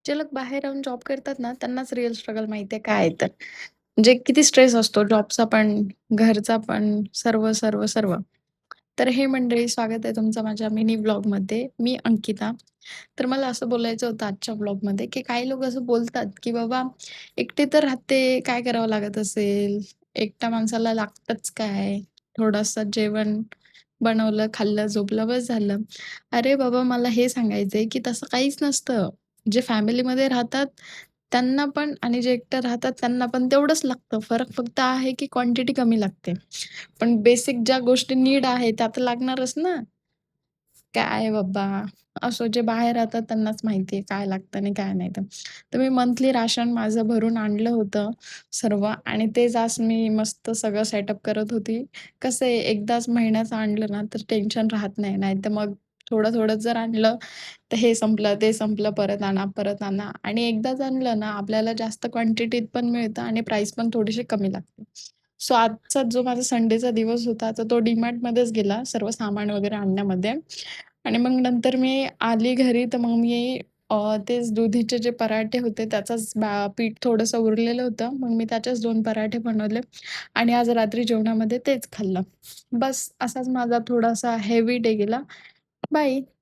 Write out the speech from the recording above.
जे लोक बाहेर राहून जॉब करतात ना, त्यांनाच रिअल स्ट्रगल माहिती आहे काय आहे तर. म्हणजे किती स्ट्रेस असतो जॉबचा पण, घरचा पण, सर्व, सर्व, सर्व. तर हे मंडळी स्वागत आहे तुमचं माझ्या मिनी व्लॉगमध्ये. मी अंकिता. तर मला असं बोलायचं होतं आजच्या व्लॉगमध्ये, की काही लोक असं बोलतात, की बाबा एकटे तर राहते, काय करावं लागत असेल? एकट्या माणसाला लागतंच काय? थोडंसं जेवण बनवलं, खाल्लं, झोपलं, बस झालं. अरे बाबा, मला हे सांगायचंय, की तसं काहीच नसतं. जे फॅमिलीमध्ये राहतात त्यांना पण आणि जे एकटं राहतात त्यांना पण तेवढंच लागतं. फरक फक्त आहे, की क्वांटिटी कमी लागते. पण बेसिक ज्या गोष्टी नीड आहे त्या तर लागणारच ना. काय बाबा, असं जे बाहेर राहतात त्यांनाच माहिती आहे काय लागतं आणि काय नाही तर. तर मी मंथली राशन माझं भरून आणलं होतं सर्व आणि तेच आज मी मस्त सगळं सेटअप करत होती. कसं आहे एकदाच महिन्याचं आणलं ना तर टेन्शन राहत नाही. नाहीतर मग थोडं-थोडं जर आणलं तर हे संपलं, ते संपलं, परत आणा, परत आणा आणि एकदाच आणलं ना आपल्याला जास्त क्वांटिटीत पण मिळतं आणि प्राईस पण थोडीशी कमी लागते. सो आजचा जो माझा संडेचा दिवस होता तर तो DMartमध्येच गेला सर्व सामान वगैरे आणण्यामध्ये. आणि मग नंतर मी आली घरी तर मग मी तेच दुधीचे जे पराठे होते त्याचंच पीठ थोडंसं उरलेलं होतं. मग मी त्याचेच 2 पराठे बनवले आणि आज रात्री जेवणामध्ये तेच खाल्लं. बस असाच माझा थोडासा हेवी डे गेला. बाय.